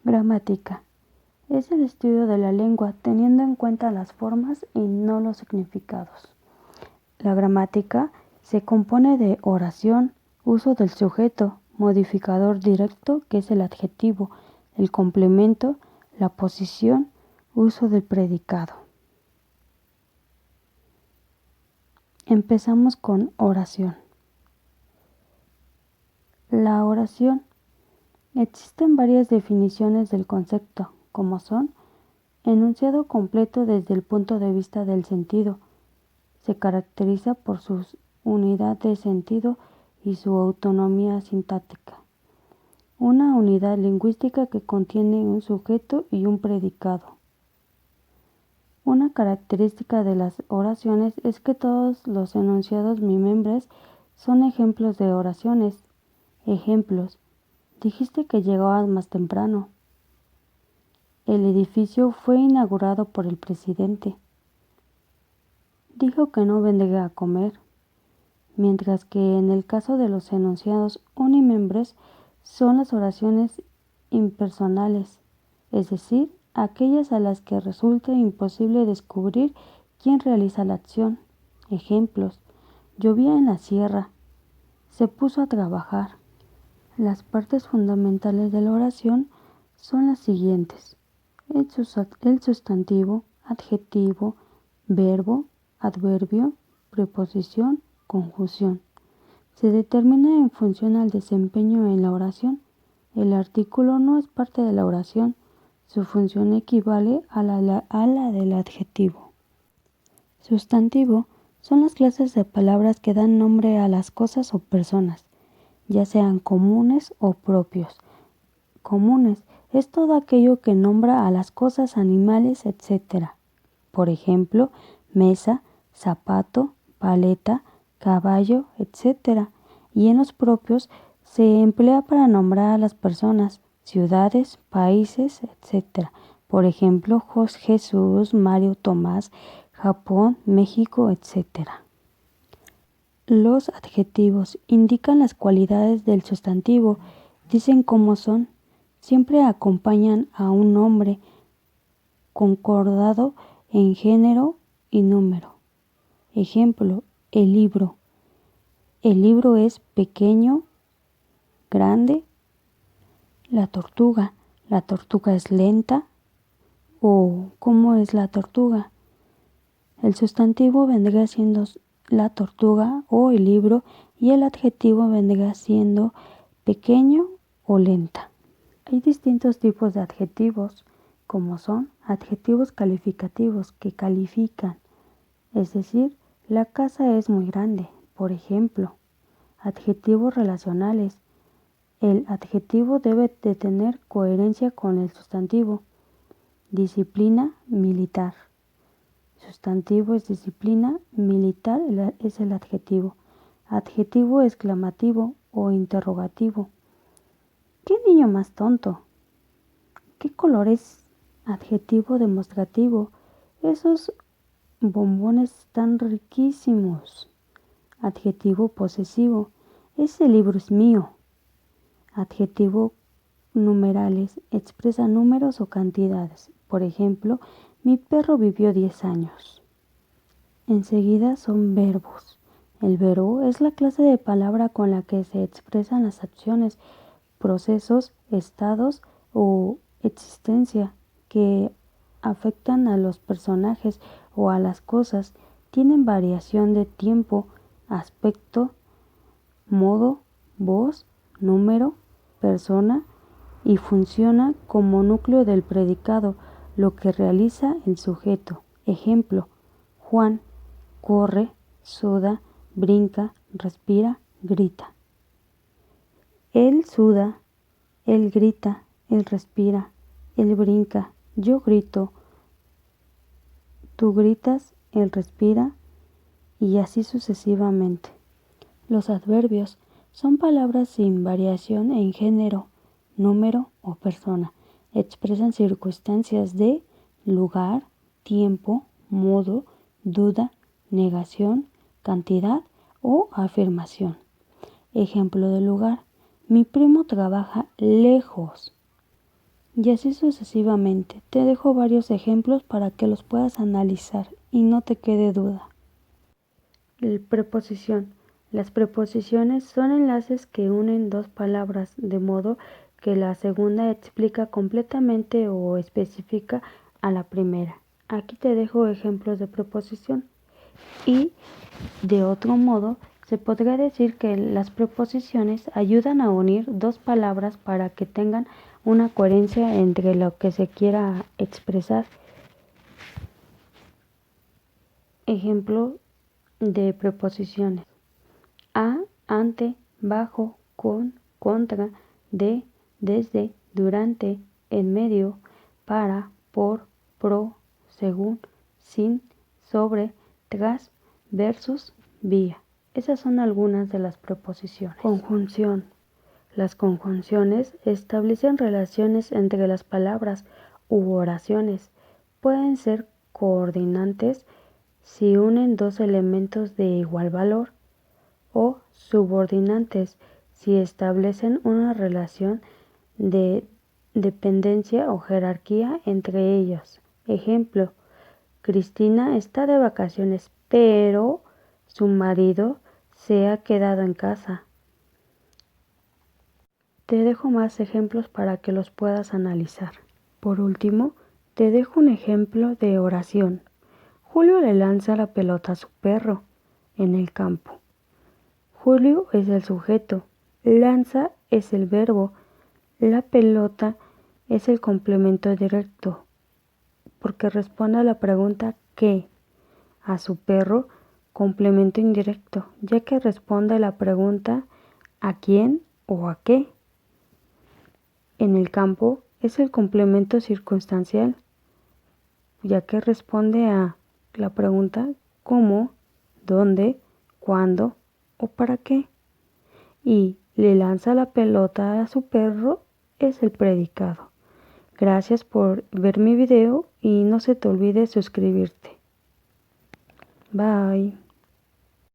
Gramática. Es el estudio de la lengua teniendo en cuenta las formas y no los significados. La gramática se compone de oración, uso del sujeto, modificador directo, que es el adjetivo, el complemento, la posición, uso del predicado. Empezamos con oración. La oración. Existen varias definiciones del concepto, como son: enunciado completo desde el punto de vista del sentido. Se caracteriza por su unidad de sentido y su autonomía sintáctica. Una unidad lingüística que contiene un sujeto y un predicado. Una característica de las oraciones es que todos los enunciados bimembres son ejemplos de oraciones. Ejemplos: dijiste que llegabas más temprano. El edificio fue inaugurado por el presidente. Dijo que no vendría a comer. Mientras que en el caso de los enunciados unimembres son las oraciones impersonales, es decir, aquellas a las que resulta imposible descubrir quién realiza la acción. Ejemplos: llovía en la sierra. Se puso a trabajar. Las partes fundamentales de la oración son las siguientes: el sustantivo, adjetivo, verbo, adverbio, preposición, conjunción. Se determina en función al desempeño en la oración. El artículo no es parte de la oración. Su función equivale a la del adjetivo. Sustantivo son las clases de palabras que dan nombre a las cosas o personas, ya sean comunes o propios. Comunes es todo aquello que nombra a las cosas, animales, etc. Por ejemplo, mesa, zapato, paleta, caballo, etc. Y en los propios se emplea para nombrar a las personas, ciudades, países, etc. Por ejemplo, Jesús, Mario, Tomás, Japón, México, etc. Los adjetivos indican las cualidades del sustantivo, dicen cómo son, siempre acompañan a un nombre concordado en género y número. Ejemplo: el libro. El libro es pequeño, grande. La tortuga. La tortuga es lenta. ¿O cómo es la tortuga? El sustantivo vendría siendo la tortuga o el libro y el adjetivo vendría siendo pequeño o lenta. Hay distintos tipos de adjetivos, como son adjetivos calificativos que califican, es decir, la casa es muy grande, por ejemplo. Adjetivos relacionales. El adjetivo debe de tener coherencia con el sustantivo. Disciplina militar. Sustantivo es disciplina, militar es el adjetivo. Adjetivo exclamativo o interrogativo. ¿Qué niño más tonto? ¿Qué color es? Adjetivo demostrativo. Esos bombones están riquísimos. Adjetivo posesivo. Ese libro es mío. Adjetivo numerales. Expresa números o cantidades. Por ejemplo, mi perro vivió 10 años. Enseguida son verbos. El verbo es la clase de palabra con la que se expresan las acciones, procesos, estados o existencia que afectan a los personajes o a las cosas. Tienen variación de tiempo, aspecto, modo, voz, número, persona y funciona como núcleo del predicado, lo que realiza el sujeto. Ejemplo: Juan corre, suda, brinca, respira, grita. Él suda, él grita, él respira, él brinca, yo grito, tú gritas, él respira, y así sucesivamente. Los adverbios son palabras sin variación en género, número o persona. Expresan circunstancias de lugar, tiempo, modo, duda, negación, cantidad o afirmación. Ejemplo de lugar: mi primo trabaja lejos. Y así sucesivamente. Te dejo varios ejemplos para que los puedas analizar y no te quede duda. Preposición. Las preposiciones son enlaces que unen dos palabras de modo que la segunda explica completamente o especifica a la primera. Aquí te dejo ejemplos de preposición. Y de otro modo, se podría decir que las preposiciones ayudan a unir dos palabras para que tengan una coherencia entre lo que se quiera expresar. Ejemplo de preposiciones: a, ante, bajo, con, contra, de, desde, durante, en medio, para, por, pro, según, sin, sobre, tras, versus, vía. Esas son algunas de las preposiciones. Conjunción. Las conjunciones establecen relaciones entre las palabras u oraciones. Pueden ser coordinantes si unen dos elementos de igual valor, o subordinantes si establecen una relación de dependencia o jerarquía entre ellos. Ejemplo: Cristina está de vacaciones, pero su marido se ha quedado en casa. Te dejo más ejemplos para que los puedas analizar. Por último, te dejo un ejemplo de oración. Julio le lanza la pelota a su perro en el campo. Julio es el sujeto, lanza es el verbo, la pelota es el complemento directo, porque responde a la pregunta ¿qué? A su perro, complemento indirecto, ya que responde a la pregunta ¿a quién o a qué? En el campo es el complemento circunstancial, ya que responde a la pregunta ¿cómo?, ¿dónde?, ¿cuándo? ¿O para qué? Y le lanza la pelota a su perro es el predicado. Gracias por ver mi video y no se te olvide suscribirte. Bye.